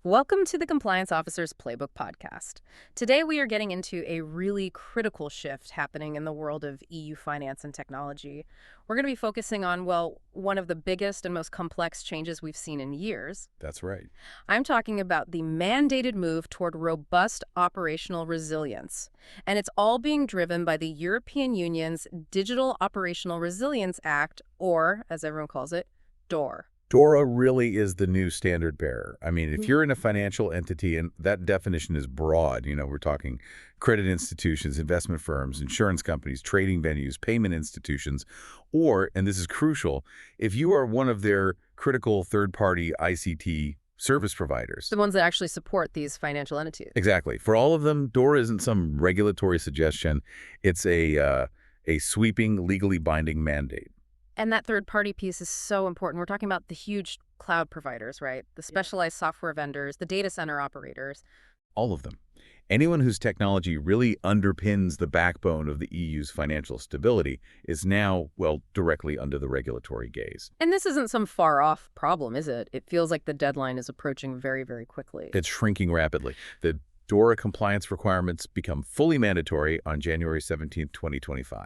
Welcome to the Compliance Officer's Playbook podcast. Today we are getting into a really critical shift happening in the world of EU finance and technology. We're going to be focusing on, well, one of the biggest and most complex changes we've seen in years. That's right. I'm talking about the mandated move toward robust operational resilience. And it's all being driven by the European Union's Digital Operational Resilience Act, or, as everyone calls it, DORA. DORA really is the new standard bearer. I mean, if you're in a financial entity, and that definition is broad, we're talking credit institutions, investment firms, insurance companies, trading venues, payment institutions, or, and this is crucial, if you are one of their critical third-party ICT service providers. The ones that actually support these financial entities. Exactly. For all of them, DORA isn't some regulatory suggestion. It's a sweeping, legally binding mandate. And that third-party piece is so important. We're talking about the huge cloud providers, right? The specialized software vendors, the data center operators. All of them. Anyone whose technology really underpins the backbone of the EU's financial stability is now, well, directly under the regulatory gaze. And this isn't some far-off problem, is it? It feels like the deadline is approaching very, very quickly. It's shrinking rapidly. The DORA compliance requirements become fully mandatory on January 17, 2025.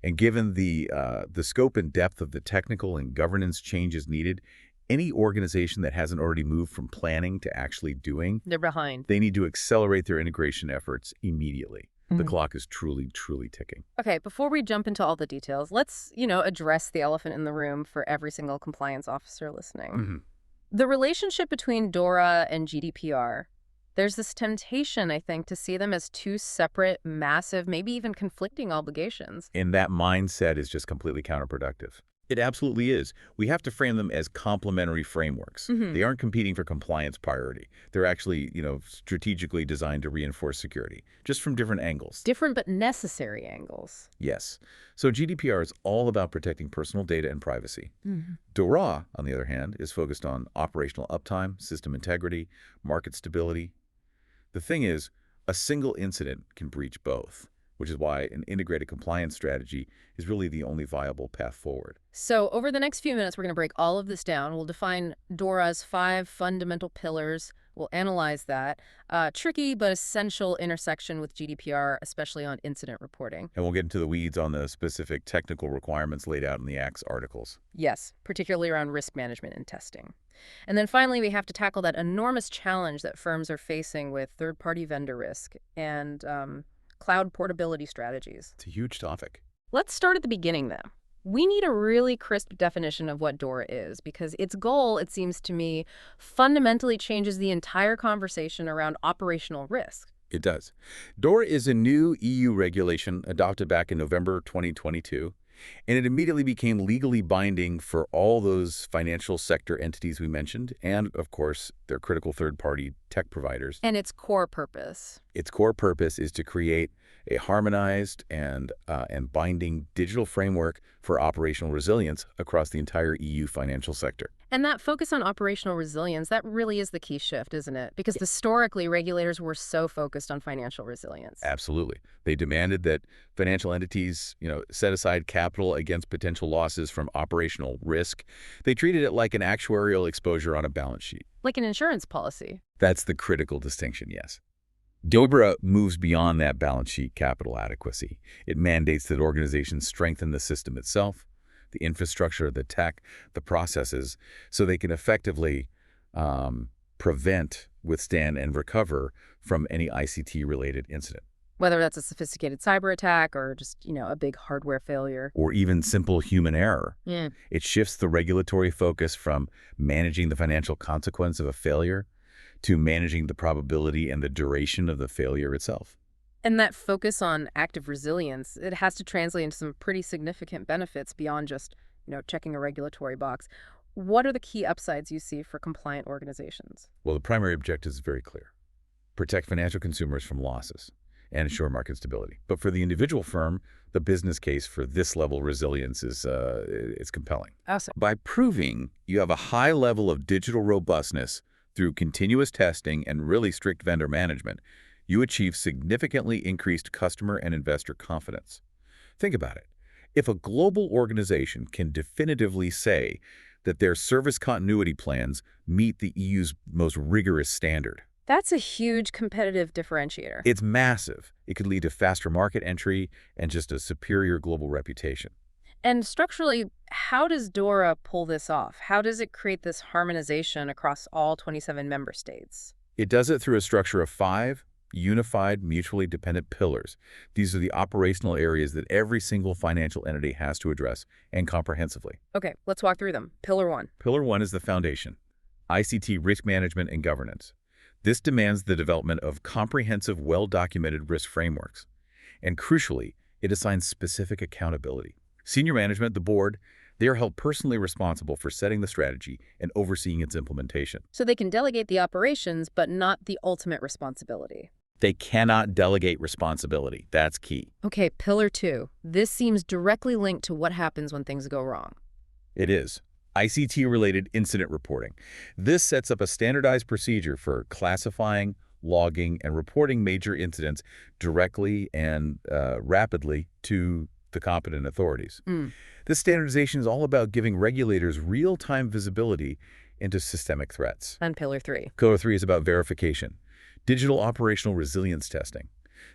And given the scope and depth of the technical and governance changes needed, any organization that hasn't already moved from planning to actually doing, They're behind. they need to accelerate their integration efforts immediately. The clock is truly, truly ticking. Okay, before we jump into all the details, let's, address the elephant in the room for every single compliance officer listening. The relationship between DORA and GDPR. There's this temptation, I think, to see them as two separate, massive, maybe even conflicting obligations. And that mindset is just completely counterproductive. It absolutely is. We have to frame them as complementary frameworks. They aren't competing for compliance priority. They're actually, strategically designed to reinforce security, just from different angles. Different but necessary angles. Yes. So GDPR is all about protecting personal data and privacy. DORA, on the other hand, is focused on operational uptime, system integrity, market stability. The thing is, a single incident can breach both, which is why an integrated compliance strategy is really the only viable path forward. So over the next few minutes, we're going to break all of this down. We'll define DORA's 5 fundamental pillars. We'll analyze that. Tricky but essential intersection with GDPR, especially on incident reporting. And we'll get into the weeds on the specific technical requirements laid out in the Act's articles. Yes, particularly around risk management and testing. And then finally, we have to tackle that enormous challenge that firms are facing with third-party vendor risk and cloud portability strategies. It's a huge topic. Let's start at the beginning, though. We need a really crisp definition of what DORA is, because its goal, it seems to me, fundamentally changes the entire conversation around operational risk. It does. DORA is a new EU regulation adopted back in November 2022, and it immediately became legally binding for all those financial sector entities we mentioned, and, of course, their critical third-party tech providers. And its core purpose. Its core purpose is to create a harmonized and binding digital framework for operational resilience across the entire EU financial sector. And that focus on operational resilience, that really is the key shift, isn't it? Because historically, regulators were so focused on financial resilience. Absolutely. They demanded that financial entities, set aside capital against potential losses from operational risk. They treated it like an actuarial exposure on a balance sheet. Like an insurance policy. That's the critical distinction, yes. DORA moves beyond that balance sheet capital adequacy. It mandates that organizations strengthen the system itself, the infrastructure, the tech, the processes, so they can effectively prevent, withstand, and recover from any ICT-related incident. Whether that's a sophisticated cyber attack or just, a big hardware failure. Or even simple human error. Yeah. It shifts the regulatory focus from managing the financial consequence of a failure to managing the probability and the duration of the failure itself. And that focus on active resilience, it has to translate into some pretty significant benefits beyond just, checking a regulatory box. What are the key upsides you see for compliant organizations? Well, the primary objective is very clear. Protect financial consumers from losses and ensure market stability. But for the individual firm, the business case for this level of resilience is compelling. Awesome. By proving you have a high level of digital robustness through continuous testing and really strict vendor management, you achieve significantly increased customer and investor confidence. Think about it. If a global organization can definitively say that their service continuity plans meet the EU's most rigorous standard. That's a huge competitive differentiator. It's massive. It could lead to faster market entry and just a superior global reputation. And structurally, how does DORA pull this off? How does it create this harmonization across all 27 member states? It does it through a structure of 5 unified, mutually dependent pillars. These are the operational areas that every single financial entity has to address, and comprehensively. Okay, let's walk through them. Pillar 1. Pillar 1 is the foundation: ICT risk management and governance. This demands the development of comprehensive, well-documented risk frameworks. And crucially, it assigns specific accountability. Senior management, the board, they are held personally responsible for setting the strategy and overseeing its implementation. So they can delegate the operations, but not the ultimate responsibility. They cannot delegate responsibility. That's key. Okay, Pillar 2. This seems directly linked to what happens when things go wrong. It is. ICT-related incident reporting. This sets up a standardized procedure for classifying, logging, and reporting major incidents directly and rapidly to the competent authorities. This standardization is all about giving regulators real-time visibility into systemic threats. And Pillar 3. Pillar 3 is about verification. Digital operational resilience testing.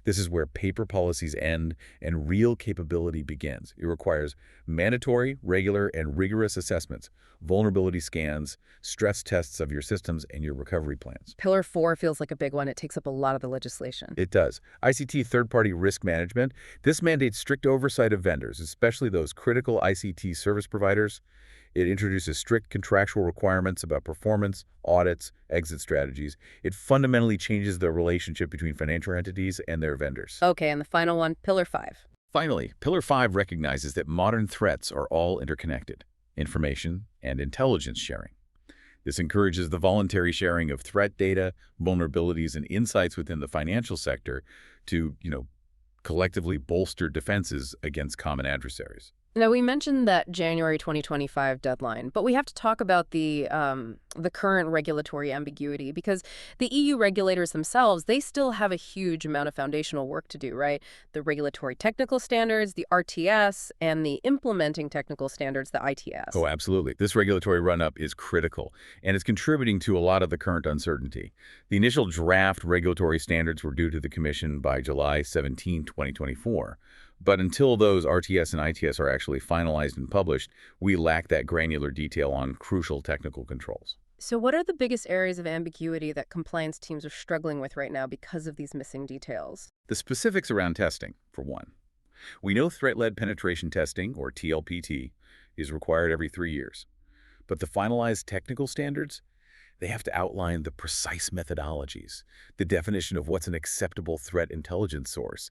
This is where paper policies end and real capability begins. It requires mandatory, regular, and rigorous assessments, vulnerability scans, stress tests of your systems, and your recovery plans. Pillar 4 feels like a big one. It takes up a lot of the legislation. It does. ICT third-party risk management. This mandates strict oversight of vendors, especially those critical ICT service providers. It introduces strict contractual requirements about performance, audits, exit strategies. It fundamentally changes the relationship between financial entities and their vendors. Okay, and the final one, Pillar 5. Finally, Pillar 5 recognizes that modern threats are all interconnected: information and intelligence sharing. This encourages the voluntary sharing of threat data, vulnerabilities, and insights within the financial sector to, collectively bolster defenses against common adversaries. Now, we mentioned that January 2025 deadline, but we have to talk about the current regulatory ambiguity, because the EU regulators themselves, they still have a huge amount of foundational work to do, right? The regulatory technical standards, the RTS, and the implementing technical standards, the ITS. Oh, absolutely. This regulatory run-up is critical, and it's contributing to a lot of the current uncertainty. The initial draft regulatory standards were due to the Commission by July 17, 2024. But until those RTS and ITS are actually finalized and published, we lack that granular detail on crucial technical controls. So what are the biggest areas of ambiguity that compliance teams are struggling with right now because of these missing details? The specifics around testing, for one. We know threat-led penetration testing, or TLPT, is required every 3 years. But the finalized technical standards, they have to outline the precise methodologies, the definition of what's an acceptable threat intelligence source,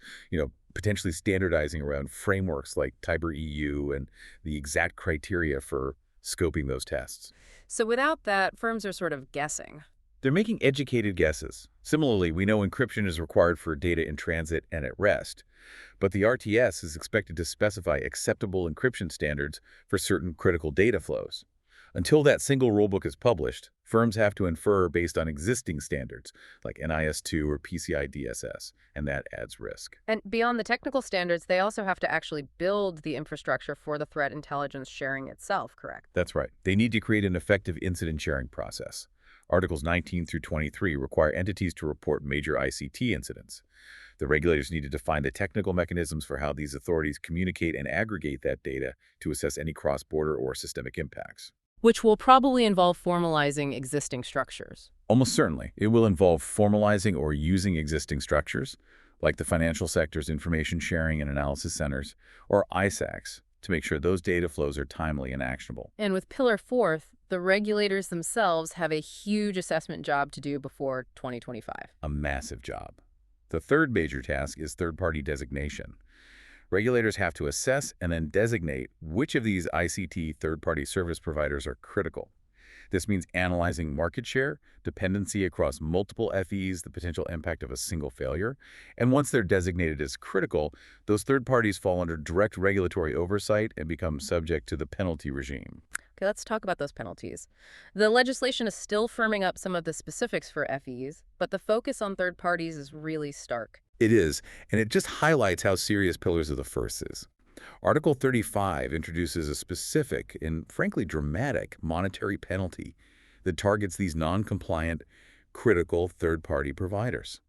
potentially standardizing around frameworks like Tiber EU and the exact criteria for scoping those tests. So without that, firms are sort of guessing. They're making educated guesses. Similarly, we know encryption is required for data in transit and at rest, but the RTS is expected to specify acceptable encryption standards for certain critical data flows. Until that single rulebook is published, firms have to infer based on existing standards like NIS2 or PCI DSS, and that adds risk. And beyond the technical standards, they also have to actually build the infrastructure for the threat intelligence sharing itself, correct? That's right. They need to create an effective incident sharing process. Articles 19 through 23 require entities to report major ICT incidents. The regulators need to define the technical mechanisms for how these authorities communicate and aggregate that data to assess any cross-border or systemic impacts. Which will probably involve formalizing existing structures. Almost certainly. It will involve formalizing or using existing structures, like the financial sector's information sharing and analysis centers, or ISACs, to make sure those data flows are timely and actionable. And with Pillar 4, the regulators themselves have a huge assessment job to do before 2025. A massive job. The third major task is third-party designation. Regulators have to assess and then designate which of these ICT third-party service providers are critical. This means analyzing market share, dependency across multiple FEs, the potential impact of a single failure. And once they're designated as critical, those third parties fall under direct regulatory oversight and become subject to the penalty regime. Okay, let's talk about those penalties. The legislation is still firming up some of the specifics for FEs, but the focus on third parties is really stark. It is, and it just highlights how serious Pillars of the First is. Article 35 introduces a specific and, frankly, dramatic monetary penalty that targets these non-compliant, critical third-party providers.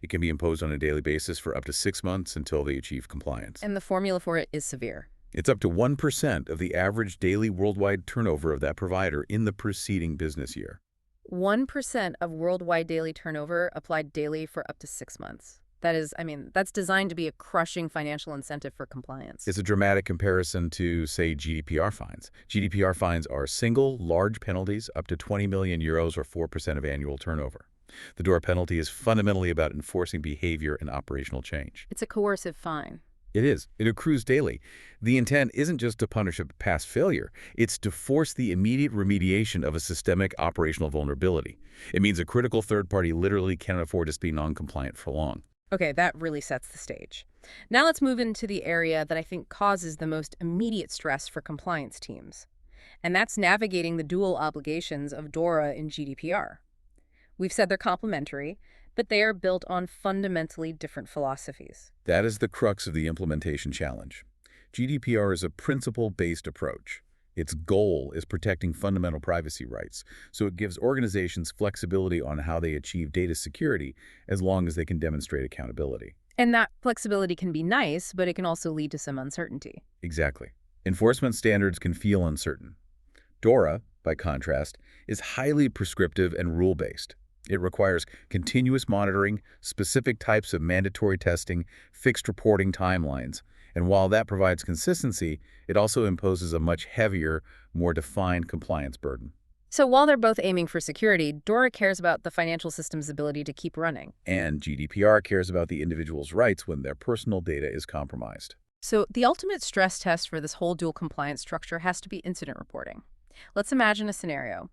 It can be imposed on a daily basis for up to 6 months until they achieve compliance. And the formula for it is severe. It's up to 1% of the average daily worldwide turnover of that provider in the preceding business year. 1% of worldwide daily turnover applied daily for up to 6 months. That is, that's designed to be a crushing financial incentive for compliance. It's a dramatic comparison to, say, GDPR fines. GDPR fines are single, large penalties up to 20 million euros or 4% of annual turnover. The DORA penalty is fundamentally about enforcing behavior and operational change. It's a coercive fine. It is. It accrues daily. The intent isn't just to punish a past failure. It's to force the immediate remediation of a systemic operational vulnerability. It means a critical third party literally cannot afford to be non-compliant for long. Okay, that really sets the stage. Now let's move into the area that I think causes the most immediate stress for compliance teams. And that's navigating the dual obligations of DORA and GDPR. We've said they're complementary, but they are built on fundamentally different philosophies. That is the crux of the implementation challenge. GDPR is a principle-based approach. Its goal is protecting fundamental privacy rights, so it gives organizations flexibility on how they achieve data security as long as they can demonstrate accountability. And that flexibility can be nice, but it can also lead to some uncertainty. Exactly. Enforcement standards can feel uncertain. DORA, by contrast, is highly prescriptive and rule-based. It requires continuous monitoring, specific types of mandatory testing, fixed reporting timelines. And while that provides consistency, it also imposes a much heavier, more defined compliance burden. So while they're both aiming for security, DORA cares about the financial system's ability to keep running. And GDPR cares about the individual's rights when their personal data is compromised. So the ultimate stress test for this whole dual compliance structure has to be incident reporting. Let's imagine a scenario.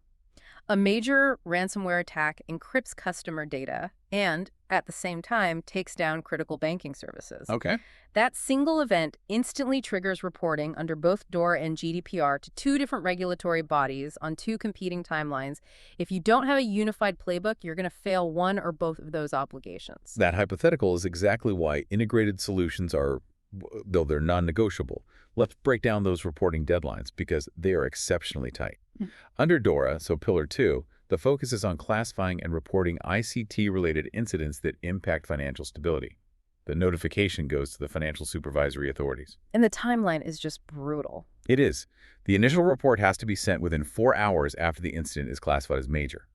A major ransomware attack encrypts customer data and, at the same time, takes down critical banking services. Okay. That single event instantly triggers reporting under both DORA and GDPR to two different regulatory bodies on two competing timelines. If you don't have a unified playbook, you're going to fail one or both of those obligations. That hypothetical is exactly why integrated solutions are, though they're non-negotiable. Let's break down those reporting deadlines because they are exceptionally tight. Under DORA, so Pillar 2, the focus is on classifying and reporting ICT-related incidents that impact financial stability. The notification goes to the financial supervisory authorities. And the timeline is just brutal. It is. The initial report has to be sent within 4 hours after the incident is classified as major.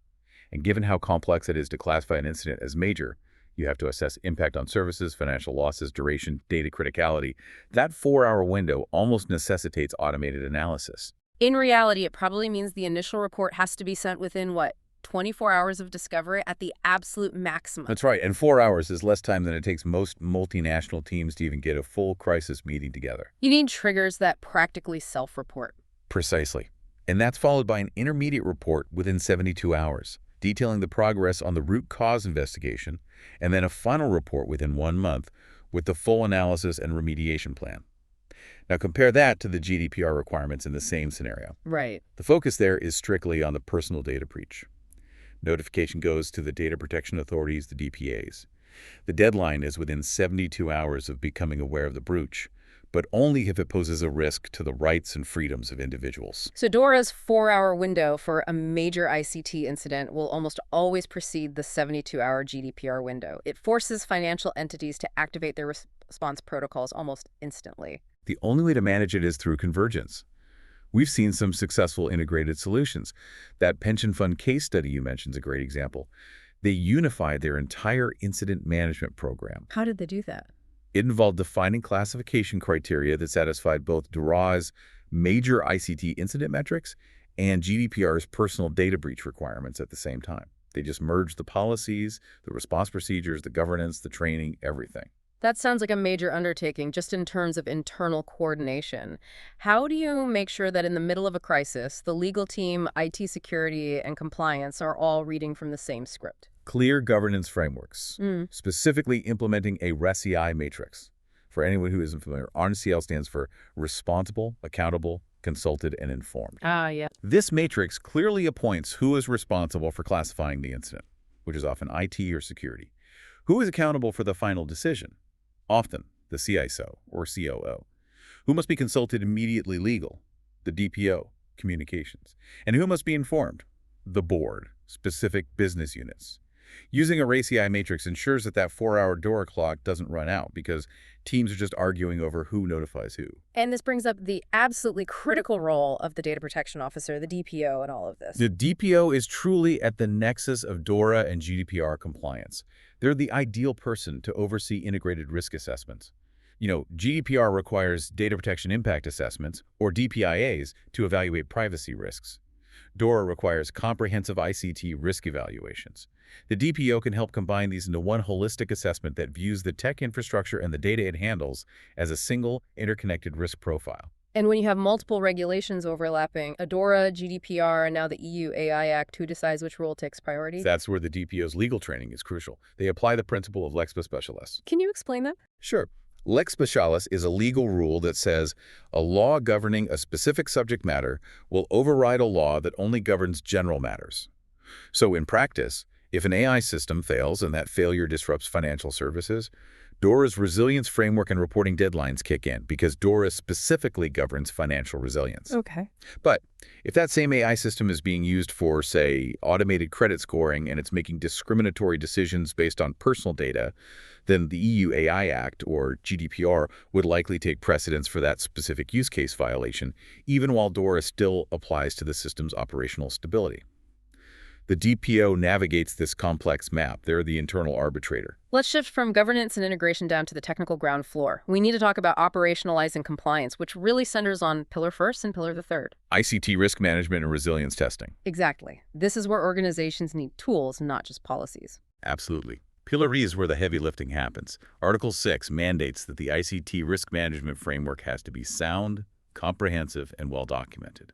And given how complex it is to classify an incident as major, you have to assess impact on services, financial losses, duration, data criticality. That 4-hour window almost necessitates automated analysis. In reality, it probably means the initial report has to be sent within, 24 hours of discovery at the absolute maximum. That's right, and 4 hours is less time than it takes most multinational teams to even get a full crisis meeting together. You need triggers that practically self-report. Precisely. And that's followed by an intermediate report within 72 hours, detailing the progress on the root cause investigation, and then a final report within 1 month with the full analysis and remediation plan. Now compare that to the GDPR requirements in the same scenario. Right. The focus there is strictly on the personal data breach. Notification goes to the data protection authorities, the DPAs. The deadline is within 72 hours of becoming aware of the breach, but only if it poses a risk to the rights and freedoms of individuals. So DORA's 4-hour window for a major ICT incident will almost always precede the 72-hour GDPR window. It forces financial entities to activate their response protocols almost instantly. The only way to manage it is through convergence. We've seen some successful integrated solutions. That pension fund case study you mentioned is a great example. They unified their entire incident management program. How did they do that? It involved defining classification criteria that satisfied both DORA's major ICT incident metrics and GDPR's personal data breach requirements at the same time. They just merged the policies, the response procedures, the governance, the training, everything. That sounds like a major undertaking just in terms of internal coordination. How do you make sure that in the middle of a crisis, the legal team, IT security, and compliance are all reading from the same script? Clear governance frameworks, specifically implementing a RESCI matrix. For anyone who isn't familiar, RCL stands for Responsible, Accountable, Consulted, and Informed. Yeah. This matrix clearly appoints who is responsible for classifying the incident, which is often IT or security. Who is accountable for the final decision? Often the CISO or COO. Who must be consulted immediately? Legal, the DPO, communications. And who must be informed? The board, specific business units. Using a RACI matrix ensures that 4-hour DORA clock doesn't run out because teams are just arguing over who notifies who. And this brings up the absolutely critical role of the data protection officer, the DPO, in all of this. The DPO is truly at the nexus of DORA and GDPR compliance. They're the ideal person to oversee integrated risk assessments. GDPR requires data protection impact assessments, or DPIAs, to evaluate privacy risks. DORA requires comprehensive ICT risk evaluations. The DPO can help combine these into one holistic assessment that views the tech infrastructure and the data it handles as a single, interconnected risk profile. And when you have multiple regulations overlapping, DORA, GDPR, and now the EU AI Act, who decides which rule takes priority? That's where the DPO's legal training is crucial. They apply the principle of lex specialis. Can you explain that? Sure. Lex specialis is a legal rule that says a law governing a specific subject matter will override a law that only governs general matters. So in practice, if an AI system fails and that failure disrupts financial services, DORA's resilience framework and reporting deadlines kick in because DORA specifically governs financial resilience. Okay. But if that same AI system is being used for, say, automated credit scoring and it's making discriminatory decisions based on personal data, then the EU AI Act, or GDPR, would likely take precedence for that specific use case violation, even while DORA still applies to the system's operational stability. The DPO navigates this complex map. They're the internal arbitrator. Let's shift from governance and integration down to the technical ground floor. We need to talk about operationalizing compliance, which really centers on pillar first and pillar the third. ICT risk management and resilience testing. Exactly. This is where organizations need tools, not just policies. Absolutely. Pillar E is where the heavy lifting happens. Article 6 mandates that the ICT risk management framework has to be sound, comprehensive, and well-documented.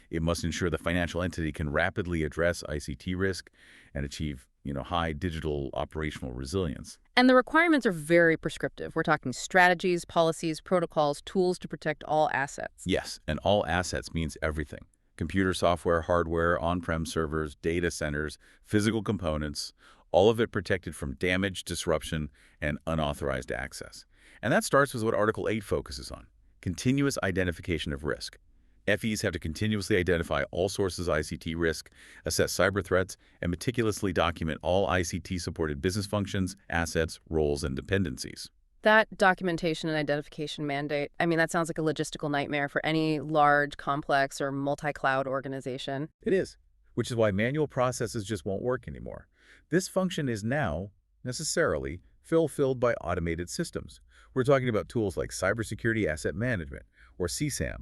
It must ensure the financial entity can rapidly address ICT risk and achieve, high digital operational resilience. And the requirements are very prescriptive. We're talking strategies, policies, protocols, tools to protect all assets. Yes, and all assets means everything. Computer software, hardware, on-prem servers, data centers, physical components, all of it protected from damage, disruption, and unauthorized access. And that starts with what Article 8 focuses on, continuous identification of risk. FEs have to continuously identify all sources of ICT risk, assess cyber threats, and meticulously document all ICT-supported business functions, assets, roles, and dependencies. That documentation and identification mandate, that sounds like a logistical nightmare for any large, complex, or multi-cloud organization. It is, which is why manual processes just won't work anymore. This function is now, necessarily, fulfilled by automated systems. We're talking about tools like Cybersecurity Asset Management, or CSAM,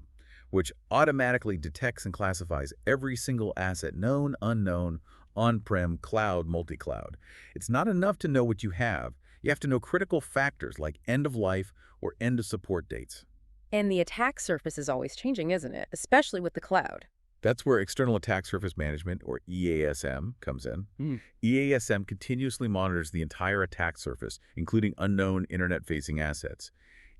which automatically detects and classifies every single asset, known, unknown, on-prem, cloud, multi-cloud. It's not enough to know what you have. You have to know critical factors like end of life or end of support dates. And the attack surface is always changing, isn't it? Especially with the cloud. That's where External Attack Surface Management, or EASM, comes in. EASM continuously monitors the entire attack surface, including unknown internet-facing assets.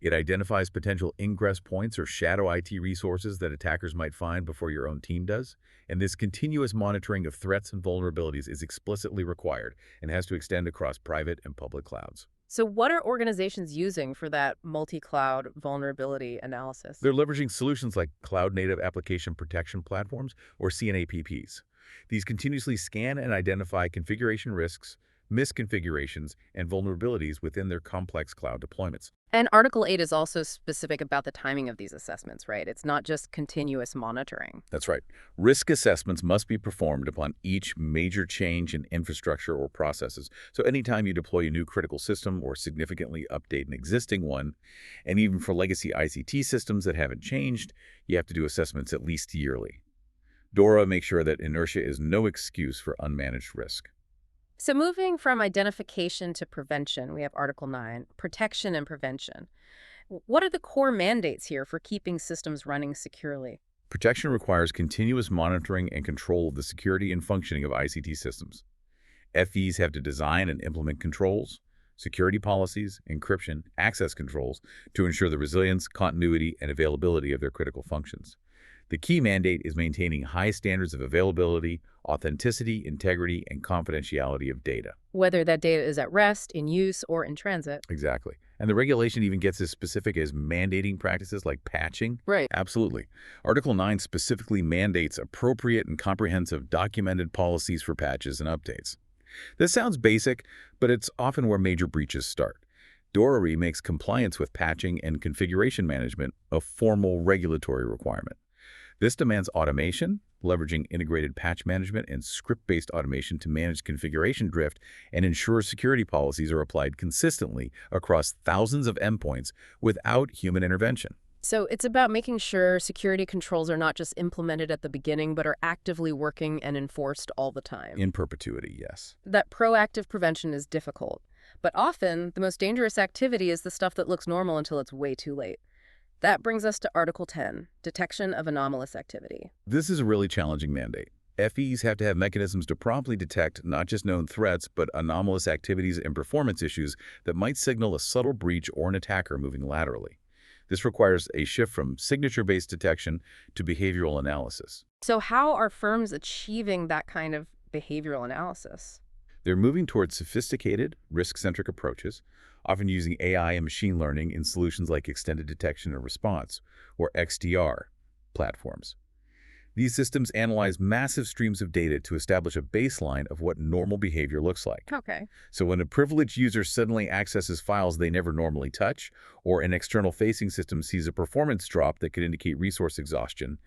It identifies potential ingress points or shadow IT resources that attackers might find before your own team does. And this continuous monitoring of threats and vulnerabilities is explicitly required and has to extend across private and public clouds. So what are organizations using for that multi-cloud vulnerability analysis? They're leveraging solutions like Cloud-Native Application Protection Platforms, or CNAPPs. These continuously scan and identify configuration risks, misconfigurations, and vulnerabilities within their complex cloud deployments. And Article 8 is also specific about the timing of these assessments, right? It's not just continuous monitoring. That's right. Risk assessments must be performed upon each major change in infrastructure or processes. So anytime you deploy a new critical system or significantly update an existing one, and even for legacy ICT systems that haven't changed, you have to do assessments at least yearly. DORA makes sure that inertia is no excuse for unmanaged risk. So moving from identification to prevention, we have Article 9, protection and prevention. What are the core mandates here for keeping systems running securely? Protection requires continuous monitoring and control of the security and functioning of ICT systems. FEs have to design and implement controls, security policies, encryption, access controls to ensure the resilience, continuity, and availability of their critical functions. The key mandate is maintaining high standards of availability, authenticity, integrity, and confidentiality of data. Whether that data is at rest, in use, or in transit. Exactly. And the regulation even gets as specific as mandating practices like patching. Right. Absolutely. Article 9 specifically mandates appropriate and comprehensive documented policies for patches and updates. This sounds basic, but it's often where major breaches start. DORA makes compliance with patching and configuration management a formal regulatory requirement. This demands automation, leveraging integrated patch management and script-based automation to manage configuration drift and ensure security policies are applied consistently across thousands of endpoints without human intervention. So it's about making sure security controls are not just implemented at the beginning, but are actively working and enforced all the time. In perpetuity, yes. That proactive prevention is difficult, but often the most dangerous activity is the stuff that looks normal until it's way too late. That brings us to Article 10, detection of anomalous activity. This is a really challenging mandate. FEs have to have mechanisms to promptly detect not just known threats, but anomalous activities and performance issues that might signal a subtle breach or an attacker moving laterally. This requires a shift from signature-based detection to behavioral analysis. So how are firms achieving that kind of behavioral analysis? They're moving towards sophisticated, risk-centric approaches, often using AI and machine learning in solutions like extended detection and response, or XDR, platforms. These systems analyze massive streams of data to establish a baseline of what normal behavior looks like. Okay. So when a privileged user suddenly accesses files they never normally touch, or an external-facing system sees a performance drop that could indicate resource exhaustion,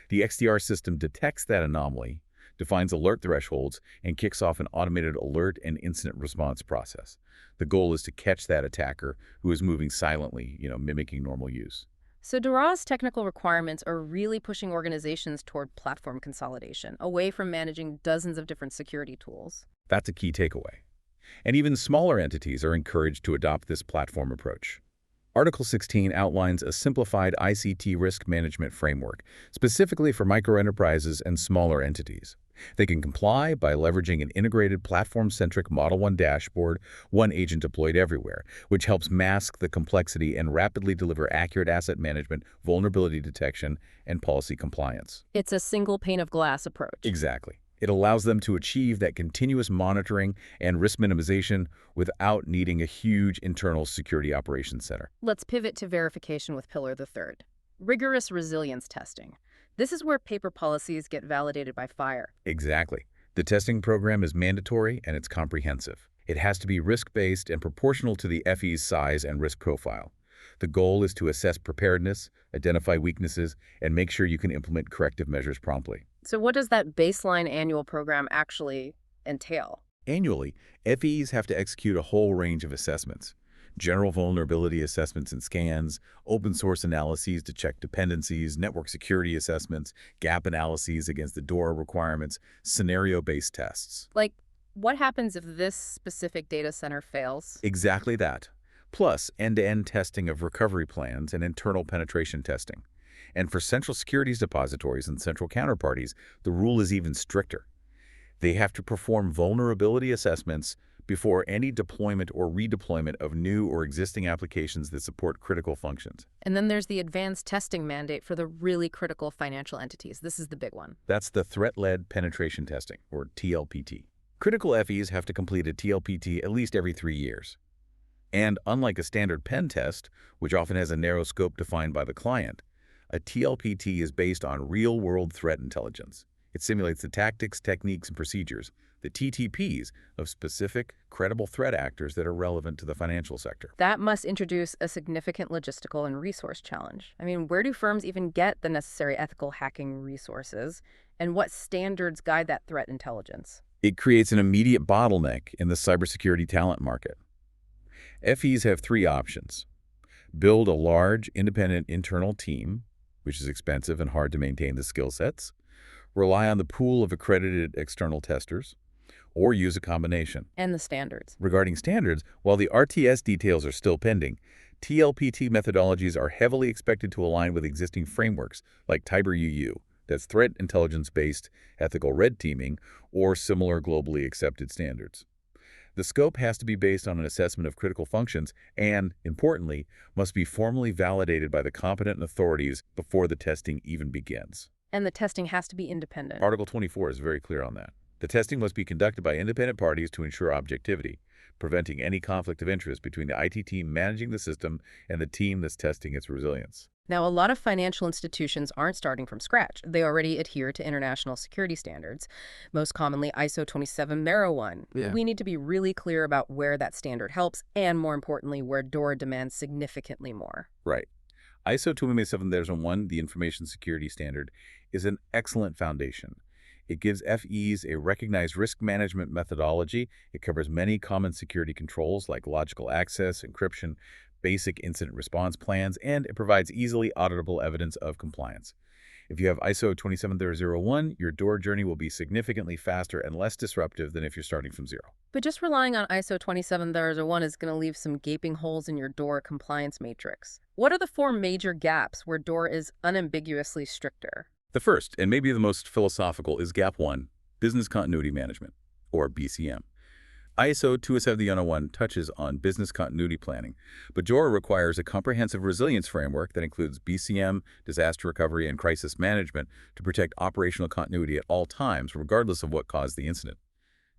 the XDR system detects that anomaly, defines alert thresholds, and kicks off an automated alert and incident response process. The goal is to catch that attacker who is moving silently, mimicking normal use. So DORA's technical requirements are really pushing organizations toward platform consolidation, away from managing dozens of different security tools. That's a key takeaway. And even smaller entities are encouraged to adopt this platform approach. Article 16 outlines a simplified ICT risk management framework, specifically for microenterprises and smaller entities. They can comply by leveraging an integrated platform-centric Model 1 dashboard, one agent deployed everywhere, which helps mask the complexity and rapidly deliver accurate asset management, vulnerability detection, and policy compliance. It's a single pane of glass approach. Exactly. It allows them to achieve that continuous monitoring and risk minimization without needing a huge internal security operations center. Let's pivot to verification with pillar the third. Rigorous resilience testing. This is where paper policies get validated by fire. Exactly. The testing program is mandatory and it's comprehensive. It has to be risk-based and proportional to the FE's size and risk profile. The goal is to assess preparedness, identify weaknesses, and make sure you can implement corrective measures promptly. So what does that baseline annual program actually entail? Annually, FEs have to execute a whole range of assessments. General vulnerability assessments and scans, open source analyses to check dependencies, network security assessments, gap analyses against the DORA requirements, scenario-based tests. Like, what happens if this specific data center fails? Exactly that. Plus, end-to-end testing of recovery plans and internal penetration testing. And for central securities depositories and central counterparties, the rule is even stricter. They have to perform vulnerability assessments before any deployment or redeployment of new or existing applications that support critical functions. And then there's the advanced testing mandate for the really critical financial entities. This is the big one. That's the threat-led penetration testing, or TLPT. Critical FEs have to complete a TLPT at least every 3 years. And unlike a standard pen test, which often has a narrow scope defined by the client, a TLPT is based on real-world threat intelligence. It simulates the tactics, techniques, and procedures, the TTPs, of specific, credible threat actors that are relevant to the financial sector. That must introduce a significant logistical and resource challenge. I mean, where do firms even get the necessary ethical hacking resources, and what standards guide that threat intelligence? It creates an immediate bottleneck in the cybersecurity talent market. FEs have 3 options. Build a large, independent internal team, which is expensive and hard to maintain the skill sets. Rely on the pool of accredited external testers, or use a combination. And the standards. Regarding standards, while the RTS details are still pending, TLPT methodologies are heavily expected to align with existing frameworks like TIBER-UU, that's threat intelligence-based ethical red teaming, or similar globally accepted standards. The scope has to be based on an assessment of critical functions and, importantly, must be formally validated by the competent authorities before the testing even begins. And the testing has to be independent. Article 24 is very clear on that. The testing must be conducted by independent parties to ensure objectivity, preventing any conflict of interest between the IT team managing the system and the team that's testing its resilience. Now, a lot of financial institutions aren't starting from scratch. They already adhere to international security standards, most commonly ISO 27001. Yeah. We need to be really clear about where that standard helps and, more importantly, where DORA demands significantly more. Right. ISO 27001, the Information Security Standard, is an excellent foundation. It gives FEs a recognized risk management methodology. It covers many common security controls like logical access, encryption, basic incident response plans, and it provides easily auditable evidence of compliance. If you have ISO 27001, your DORA journey will be significantly faster and less disruptive than if you're starting from zero. But just relying on ISO 27001 is going to leave some gaping holes in your DORA compliance matrix. What are the 4 major gaps where DORA is unambiguously stricter? The first, and maybe the most philosophical, is Gap 1, Business Continuity Management, or BCM. ISO 27001 touches on business continuity planning, but DORA requires a comprehensive resilience framework that includes BCM, disaster recovery, and crisis management to protect operational continuity at all times, regardless of what caused the incident.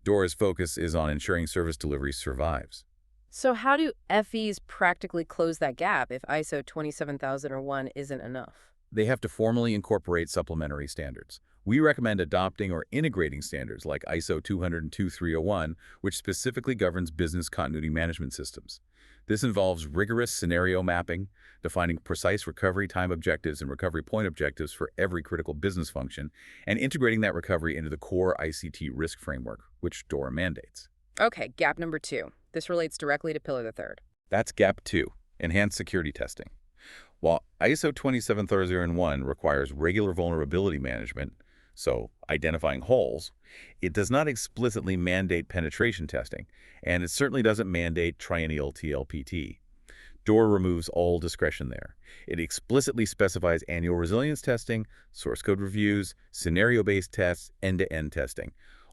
DORA's focus is on ensuring service delivery survives. So how do FEs practically close that gap if ISO 27001 isn't enough? They have to formally incorporate supplementary standards. We recommend adopting or integrating standards like ISO 200-2301, which specifically governs business continuity management systems. This involves rigorous scenario mapping, defining precise recovery time objectives and recovery point objectives for every critical business function, and integrating that recovery into the core ICT risk framework, which DORA mandates. Okay, gap number 2. This relates directly to Pillar the Third. That's Gap 2, Enhanced Security Testing. While ISO 27001 requires regular vulnerability management, so identifying holes, it does not explicitly mandate penetration testing, and it certainly doesn't mandate triennial TLPT. DORA removes all discretion there. It explicitly specifies annual resilience testing, source code reviews, scenario-based tests, end-to-end testing,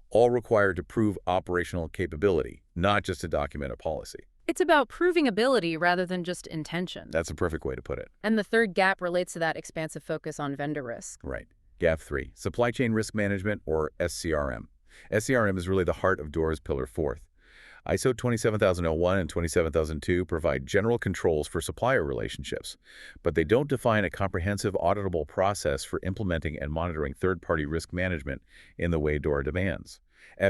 all required to prove operational capability, not just to document a policy. It's about proving ability rather than just intention. That's a perfect way to put it. And the third gap relates to that expansive focus on vendor risk. Right. Gap 3, Supply Chain Risk Management, or SCRM. SCRM is really the heart of DORA's Pillar 4. ISO 27001 and 27002 provide general controls for supplier relationships, but they don't define a comprehensive auditable process for implementing and monitoring third-party risk management in the way DORA demands.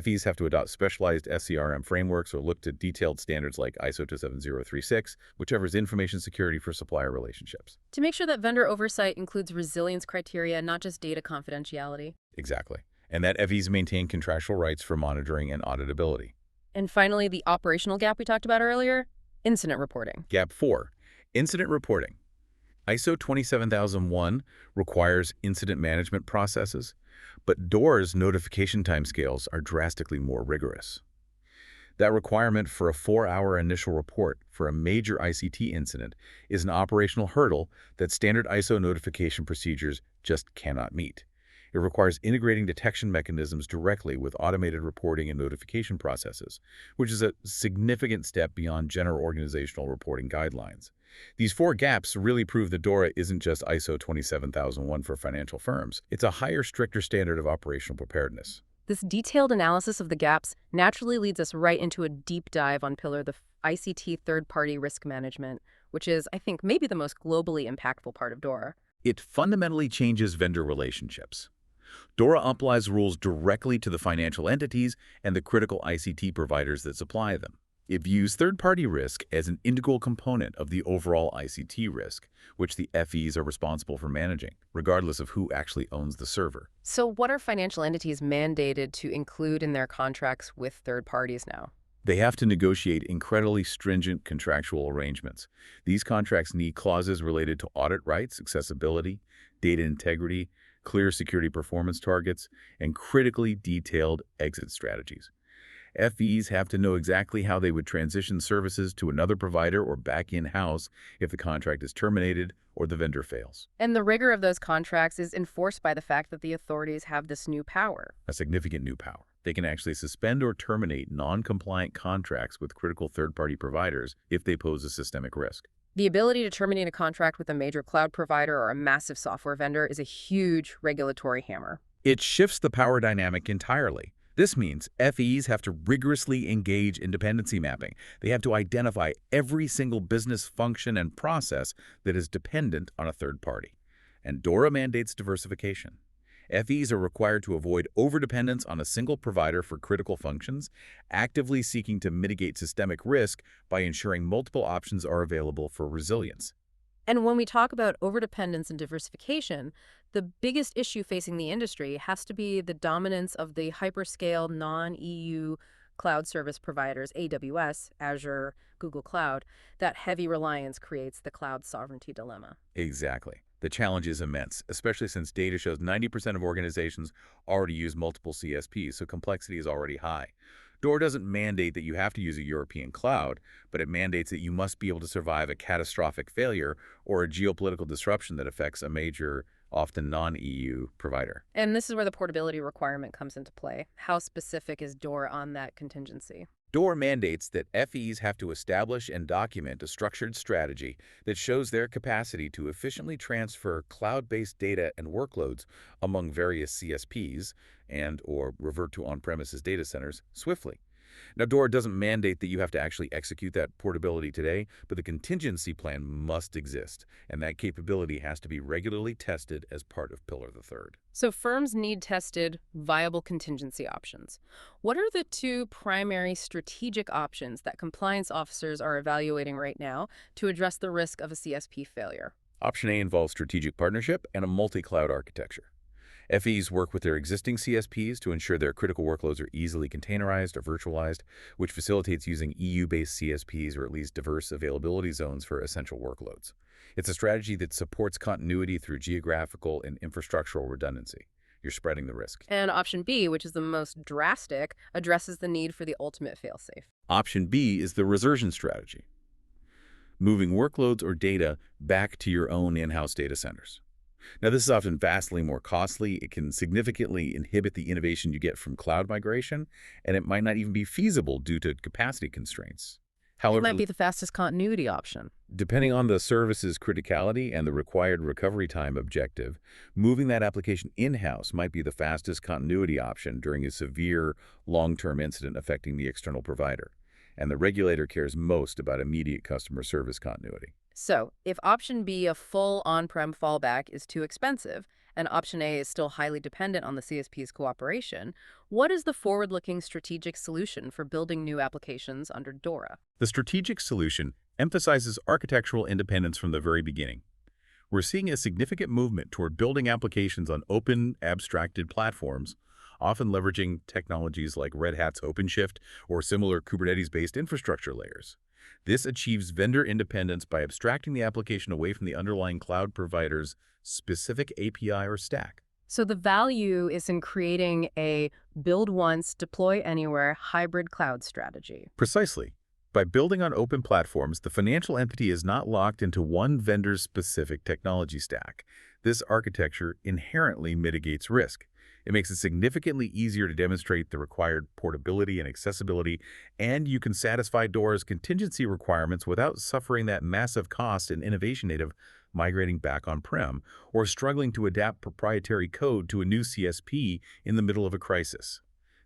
FEs have to adopt specialized SCRM frameworks or look to detailed standards like ISO 27036, which covers information security for supplier relationships. To make sure that vendor oversight includes resilience criteria, not just data confidentiality. Exactly. And that FEs maintain contractual rights for monitoring and auditability. And finally, the operational gap we talked about earlier, incident reporting. Gap 4, Incident Reporting. ISO 27001 requires incident management processes, but DORA's notification timescales are drastically more rigorous. That requirement for a 4-hour initial report for a major ICT incident is an operational hurdle that standard ISO notification procedures just cannot meet. It requires integrating detection mechanisms directly with automated reporting and notification processes, which is a significant step beyond general organizational reporting guidelines. These 4 gaps really prove that DORA isn't just ISO 27001 for financial firms. It's a higher, stricter standard of operational preparedness. This detailed analysis of the gaps naturally leads us right into a deep dive on Pillar the ICT third-party risk management, which is, I think, maybe the most globally impactful part of DORA. It fundamentally changes vendor relationships. DORA applies rules directly to the financial entities and the critical ICT providers that supply them. It views third-party risk as an integral component of the overall ICT risk, which the FEs are responsible for managing, regardless of who actually owns the server. So what are financial entities mandated to include in their contracts with third parties now? They have to negotiate incredibly stringent contractual arrangements. These contracts need clauses related to audit rights, accessibility, data integrity, clear security performance targets, and critically detailed exit strategies. FEs have to know exactly how they would transition services to another provider or back in-house if the contract is terminated or the vendor fails. And the rigor of those contracts is enforced by the fact that the authorities have this new power. A significant new power. They can actually suspend or terminate non-compliant contracts with critical third-party providers if they pose a systemic risk. The ability to terminate a contract with a major cloud provider or a massive software vendor is a huge regulatory hammer. It shifts the power dynamic entirely. This means FEs have to rigorously engage in dependency mapping. They have to identify every single business function and process that is dependent on a third party. And DORA mandates diversification. FEs are required to avoid overdependence on a single provider for critical functions, actively seeking to mitigate systemic risk by ensuring multiple options are available for resilience. And when we talk about overdependence and diversification, the biggest issue facing the industry has to be the dominance of the hyperscale non-EU cloud service providers, AWS, Azure, Google Cloud. That heavy reliance creates the cloud sovereignty dilemma. Exactly. The challenge is immense, especially since data shows 90% of organizations already use multiple CSPs, so complexity is already high. DORA doesn't mandate that you have to use a European cloud, but it mandates that you must be able to survive a catastrophic failure or a geopolitical disruption that affects a major, often non-EU provider. And this is where the portability requirement comes into play. How specific is DORA on that contingency? DORA mandates that FEs have to establish and document a structured strategy that shows their capacity to efficiently transfer cloud-based data and workloads among various CSPs and/or revert to on-premises data centers swiftly. Now, DORA doesn't mandate that you have to actually execute that portability today, but the contingency plan must exist, and that capability has to be regularly tested as part of Pillar the Third. So firms need tested, viable contingency options. What are the two primary strategic options that compliance officers are evaluating right now to address the risk of a CSP failure? Option A involves strategic partnership and a multi-cloud architecture. FEs work with their existing CSPs to ensure their critical workloads are easily containerized or virtualized, which facilitates using EU-based CSPs or at least diverse availability zones for essential workloads. It's a strategy that supports continuity through geographical and infrastructural redundancy. You're spreading the risk. And option B, which is the most drastic, addresses the need for the ultimate failsafe. Option B is the resurgence strategy, moving workloads or data back to your own in-house data centers. Now, this is often vastly more costly. It can significantly inhibit the innovation you get from cloud migration, and it might not even be feasible due to capacity constraints. However, It might be the fastest continuity option. depending on the service's criticality and the required recovery time objective, moving that application in-house might be the fastest continuity option during a severe long-term incident affecting the external provider. And the regulator cares most about immediate customer service continuity. So, if option B, a full on-prem fallback, is too expensive, and option A is still highly dependent on the CSP's cooperation, what is the forward-looking strategic solution for building new applications under DORA? The strategic solution emphasizes architectural independence from the very beginning. We're seeing a significant movement toward building applications on open, abstracted platforms, often leveraging technologies like Red Hat's OpenShift or similar Kubernetes-based infrastructure layers. This achieves vendor independence by abstracting the application away from the underlying cloud provider's specific API or stack. So the value is in creating a build once, deploy anywhere hybrid cloud strategy. Precisely. By building on open platforms, the financial entity is not locked into one vendor's specific technology stack. This architecture inherently mitigates risk. It makes it significantly easier to demonstrate the required portability and accessibility, and you can satisfy DORA's contingency requirements without suffering that massive cost and innovation native migrating back on-prem or struggling to adapt proprietary code to a new CSP in the middle of a crisis.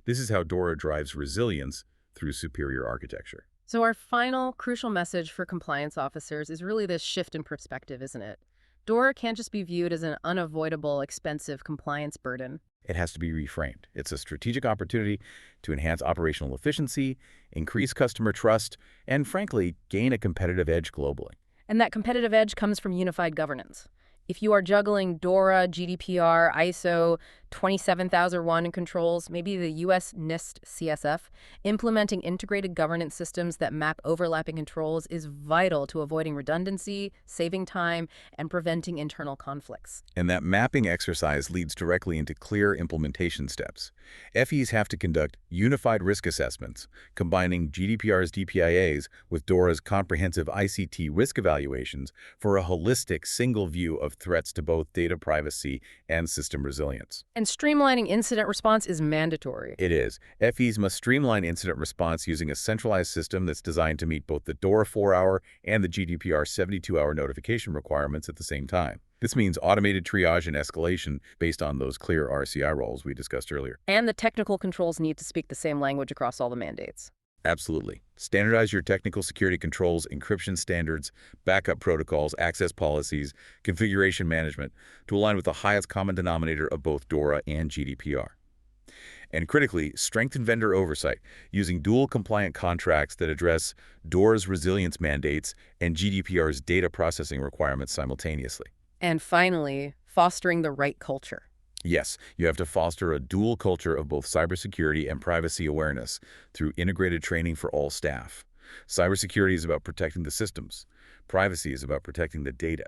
This is how DORA drives resilience through superior architecture. So our final crucial message for compliance officers is really this shift in perspective, isn't it? DORA can't just be viewed as an unavoidable, expensive compliance burden. It has to be reframed. It's a strategic opportunity to enhance operational efficiency, increase customer trust, and frankly, gain a competitive edge globally. And that competitive edge comes from unified governance. If you are juggling DORA, GDPR, ISO 27001 and controls, maybe the US NIST CSF, implementing integrated governance systems that map overlapping controls is vital to avoiding redundancy, saving time, and preventing internal conflicts. And that mapping exercise leads directly into clear implementation steps. FEs have to conduct unified risk assessments, combining GDPR's DPIAs with DORA's comprehensive ICT risk evaluations for a holistic single view of threats to both data privacy and system resilience. And And streamlining incident response is mandatory. It is. FEs must streamline incident response using a centralized system that's designed to meet both the DORA 4-hour and the GDPR 72-hour notification requirements at the same time. This means automated triage and escalation based on those clear RCI roles we discussed earlier. And the technical controls need to speak the same language across all the mandates. Absolutely. Standardize your technical security controls, encryption standards, backup protocols, access policies, configuration management to align with the highest common denominator of both DORA and GDPR. And critically, strengthen vendor oversight using dual compliant contracts that address DORA's resilience mandates and GDPR's data processing requirements simultaneously. And finally, fostering the right culture. Yes, you have to foster a dual culture of both cybersecurity and privacy awareness through integrated training for all staff. Cybersecurity is about protecting the systems. Privacy is about protecting the data.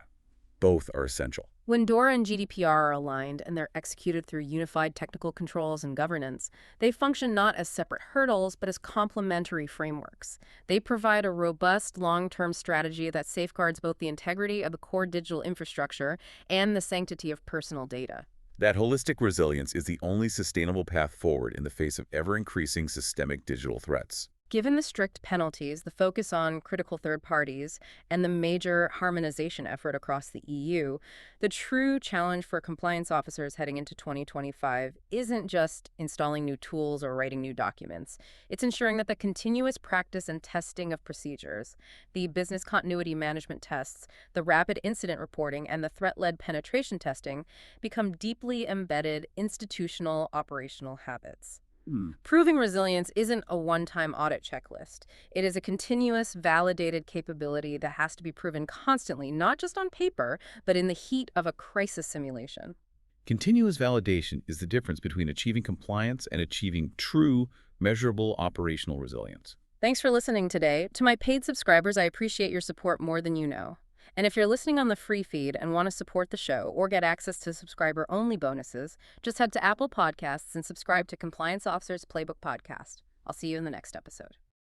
Both are essential. When DORA and GDPR are aligned and they're executed through unified technical controls and governance, they function not as separate hurdles, but as complementary frameworks. They provide a robust, long-term strategy that safeguards both the integrity of the core digital infrastructure and the sanctity of personal data. That holistic resilience is the only sustainable path forward in the face of ever-increasing systemic digital threats. Given the strict penalties, the focus on critical third parties, and the major harmonization effort across the EU, the true challenge for compliance officers heading into 2025 isn't just installing new tools or writing new documents. It's ensuring that the continuous practice and testing of procedures, the business continuity management tests, the rapid incident reporting, and the threat-led penetration testing become deeply embedded institutional operational habits. Proving resilience isn't a one-time audit checklist. It is a continuous, validated capability that has to be proven constantly, not just on paper, but in the heat of a crisis simulation. Continuous validation is the difference between achieving compliance and achieving true, measurable operational resilience. Thanks for listening today. To my paid subscribers, I appreciate your support more than you know. And if you're listening on the free feed and want to support the show or get access to subscriber-only bonuses, just head to Apple Podcasts and subscribe to Compliance Officer's Playbook Podcast. I'll see you in the next episode.